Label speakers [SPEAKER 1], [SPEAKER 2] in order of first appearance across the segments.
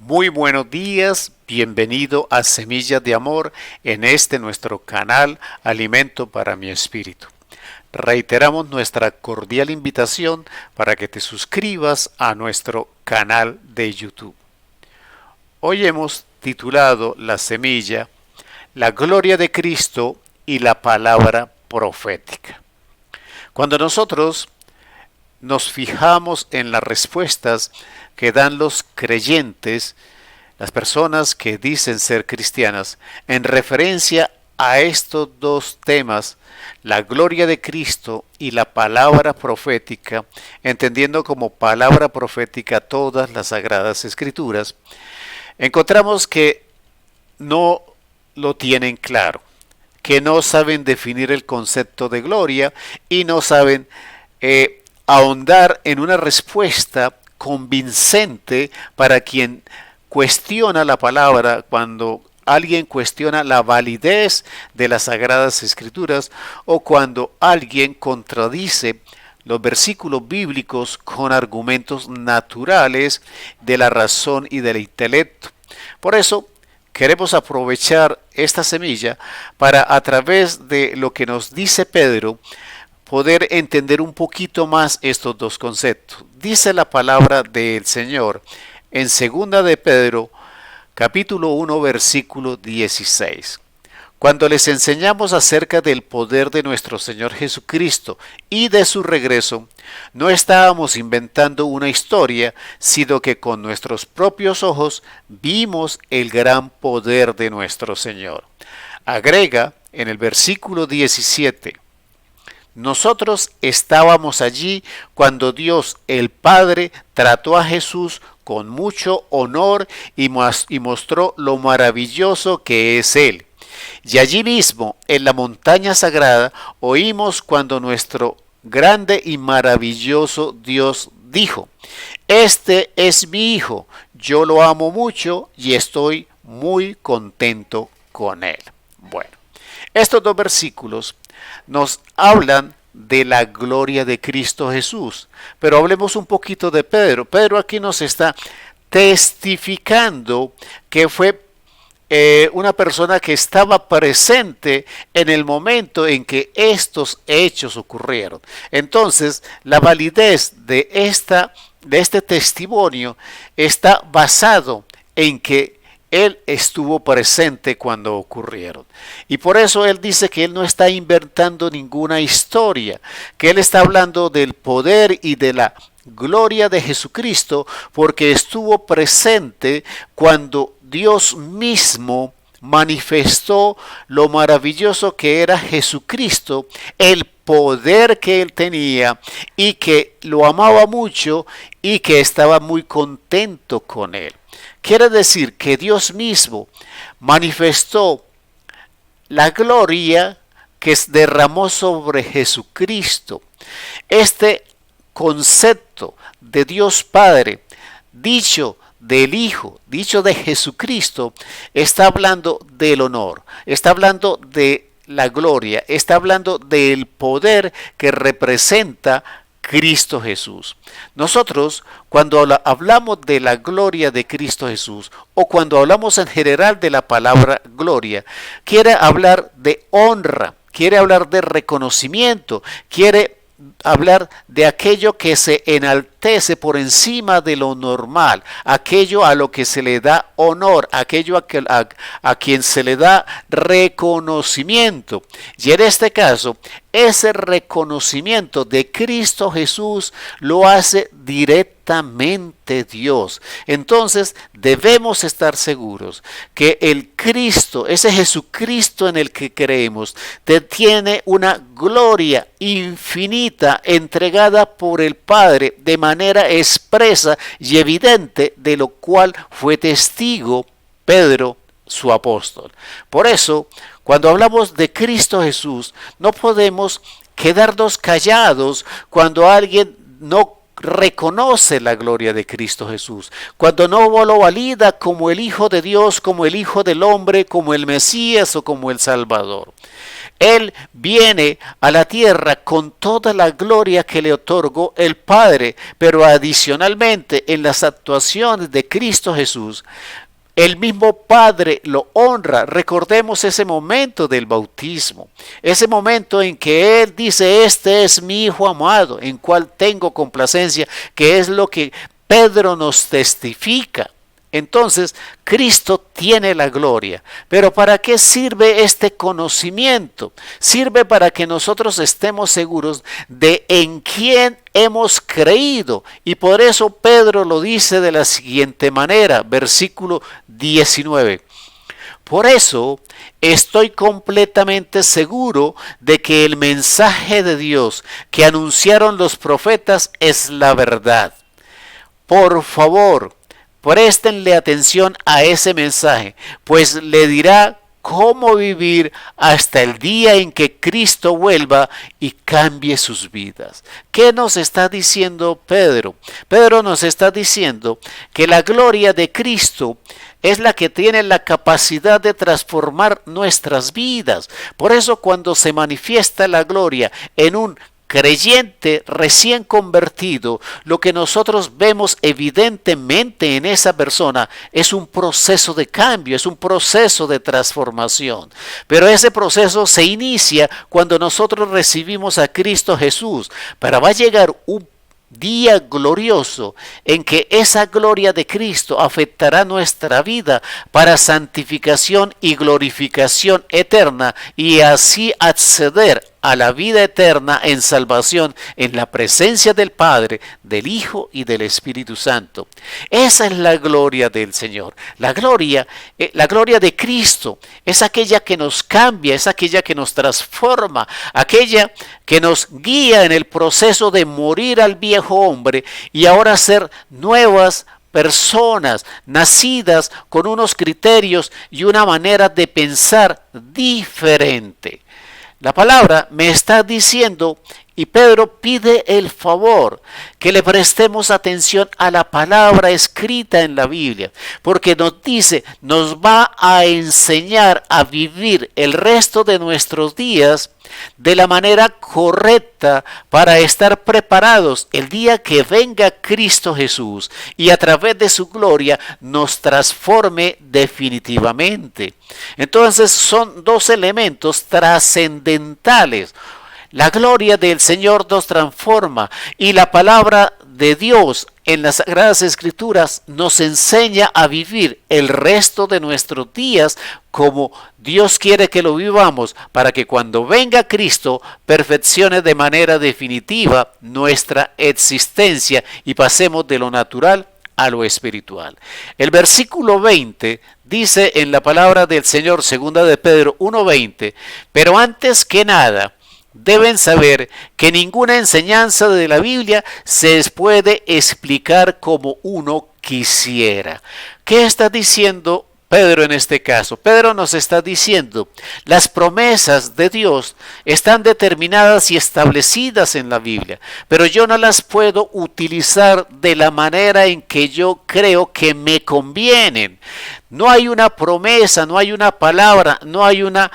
[SPEAKER 1] Muy buenos días, bienvenido a Semillas de Amor en este nuestro canal Alimento para mi Espíritu. Reiteramos nuestra cordial invitación para que te suscribas a nuestro canal de YouTube. Hoy hemos titulado la semilla La gloria de Cristo y la palabra profética. Cuando nosotros nos fijamos en las respuestas que dan los creyentes, las personas que dicen ser cristianas, en referencia a estos dos temas, la gloria de Cristo y la palabra profética, entendiendo como palabra profética todas las sagradas escrituras, encontramos que no lo tienen claro, que no saben definir el concepto de gloria y no saben ahondar en una respuesta convincente para quien cuestiona la palabra, cuando alguien cuestiona la validez de las Sagradas Escrituras o cuando alguien contradice los versículos bíblicos con argumentos naturales de la razón y del intelecto. Por eso queremos aprovechar esta semilla para, a través de lo que nos dice Pedro, poder entender un poquito más estos dos conceptos. Dice la palabra del Señor en 2 de Pedro, capítulo 1, versículo 16. Cuando les enseñamos acerca del poder de nuestro Señor Jesucristo y de su regreso, no estábamos inventando una historia, sino que con nuestros propios ojos vimos el gran poder de nuestro Señor. Agrega en el versículo 17, nosotros estábamos allí cuando Dios el Padre trató a Jesús con mucho honor y mostró lo maravilloso que es Él. Y allí mismo, en la montaña sagrada, oímos cuando nuestro grande y maravilloso Dios dijo: Este es mi Hijo, yo lo amo mucho y estoy muy contento con Él. Bueno, estos dos versículos nos hablan de la gloria de Cristo Jesús, pero hablemos un poquito de Pedro. Pedro aquí nos está testificando que fue una persona que estaba presente en el momento en que estos hechos ocurrieron. Entonces, la validez de este testimonio está basado en que él estuvo presente cuando ocurrieron. Y por eso él dice que él no está inventando ninguna historia, que él está hablando del poder y de la gloria de Jesucristo, porque estuvo presente cuando Dios mismo manifestó lo maravilloso que era Jesucristo, el poder que él tenía y que lo amaba mucho y que estaba muy contento con él. Quiere decir que Dios mismo manifestó la gloria que derramó sobre Jesucristo. Este concepto de Dios Padre, dicho del Hijo, dicho de Jesucristo, está hablando del honor, está hablando de la gloria, está hablando del poder que representa Cristo Jesús. Nosotros, cuando hablamos de la gloria de Cristo Jesús, o cuando hablamos en general de la palabra gloria, quiere hablar de honra, quiere hablar de reconocimiento, quiere hablar de aquello que se enaltece por encima de lo normal, aquello a lo que se le da honor, aquello a quien se le da reconocimiento. Y en este caso, ese reconocimiento de Cristo Jesús lo hace directamente Dios. Entonces debemos estar seguros que el Cristo, ese Jesucristo en el que creemos, tiene una gloria infinita entregada por el Padre de manera expresa y evidente, de lo cual fue testigo Pedro, su apóstol. Por eso, cuando hablamos de Cristo Jesús, no podemos quedarnos callados cuando alguien no reconoce la gloria de Cristo Jesús, cuando no lo valida como el Hijo de Dios, como el Hijo del Hombre, como el Mesías o como el Salvador. Él viene a la tierra con toda la gloria que le otorgó el Padre, pero adicionalmente en las actuaciones de Cristo Jesús, el mismo Padre lo honra. Recordemos ese momento del bautismo, ese momento en que Él dice: este es mi Hijo amado, en cual tengo complacencia, que es lo que Pedro nos testifica. Entonces, Cristo tiene la gloria. Pero ¿para qué sirve este conocimiento? Sirve para que nosotros estemos seguros de en quién hemos creído. Y por eso Pedro lo dice de la siguiente manera, versículo 19. Por eso estoy completamente seguro de que el mensaje de Dios que anunciaron los profetas es la verdad. Por favor, préstenle atención a ese mensaje, pues le dirá cómo vivir hasta el día en que Cristo vuelva y cambie sus vidas. ¿Qué nos está diciendo Pedro? Pedro nos está diciendo que la gloria de Cristo es la que tiene la capacidad de transformar nuestras vidas. Por eso cuando se manifiesta la gloria en un creyente recién convertido, lo que nosotros vemos evidentemente en esa persona es un proceso de cambio, es un proceso de transformación. Pero ese proceso se inicia cuando nosotros recibimos a Cristo Jesús. Pero va a llegar un día glorioso en que esa gloria de Cristo afectará nuestra vida para santificación y glorificación eterna, y así acceder a la vida eterna en salvación en la presencia del Padre, del Hijo y del Espíritu Santo. Esa es la gloria del Señor. La gloria de Cristo es aquella que nos cambia, es aquella que nos transforma, aquella que nos guía en el proceso de morir al viejo hombre y ahora ser nuevas personas nacidas con unos criterios y una manera de pensar diferente. La palabra me está diciendo, y Pedro pide el favor, que le prestemos atención a la palabra escrita en la Biblia, porque nos dice, nos va a enseñar a vivir el resto de nuestros días de la manera correcta para estar preparados el día que venga Cristo Jesús y a través de su gloria nos transforme definitivamente. Entonces son dos elementos trascendentales. La gloria del Señor nos transforma y la palabra de Dios en las Sagradas Escrituras nos enseña a vivir el resto de nuestros días como Dios quiere que lo vivamos, para que cuando venga Cristo perfeccione de manera definitiva nuestra existencia y pasemos de lo natural a lo espiritual. El versículo 20 dice en la palabra del Señor, segunda de Pedro 1:20, pero antes que nada, deben saber que ninguna enseñanza de la Biblia se puede explicar como uno quisiera. ¿Qué está diciendo Pedro en este caso? Pedro nos está diciendo, las promesas de Dios están determinadas y establecidas en la Biblia, pero yo no las puedo utilizar de la manera en que yo creo que me convienen. No hay una promesa, no hay una palabra, no hay una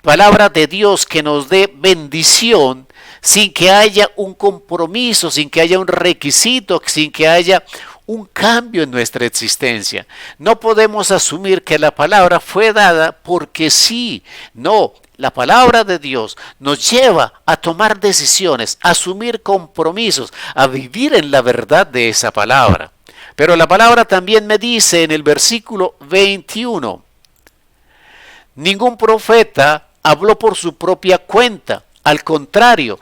[SPEAKER 1] palabra de Dios que nos dé bendición sin que haya un compromiso, sin que haya un requisito, sin que haya un cambio en nuestra existencia. No podemos asumir que la palabra fue dada porque sí. No, la palabra de Dios nos lleva a tomar decisiones, a asumir compromisos, a vivir en la verdad de esa palabra. Pero la palabra también me dice en el versículo 21, ningún profeta habló por su propia cuenta. Al contrario,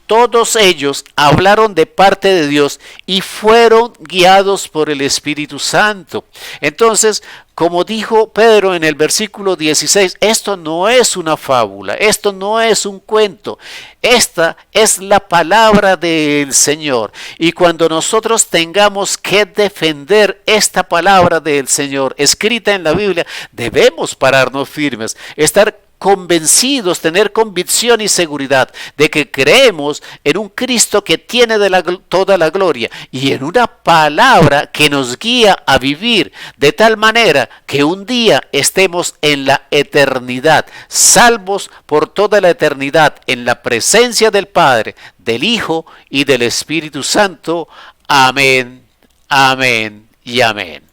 [SPEAKER 1] todos ellos hablaron de parte de Dios y fueron guiados por el Espíritu Santo. Entonces, como dijo Pedro en el versículo 16, esto no es una fábula, esto no es un cuento, esta es la palabra del Señor. Y cuando nosotros tengamos que defender esta palabra del Señor escrita en la Biblia, debemos pararnos firmes, estar convencidos, tener convicción y seguridad de que creemos en un Cristo que tiene toda la gloria y en una palabra que nos guía a vivir de tal manera que un día estemos en la eternidad, salvos por toda la eternidad en la presencia del Padre, del Hijo y del Espíritu Santo. Amén, amén y amén.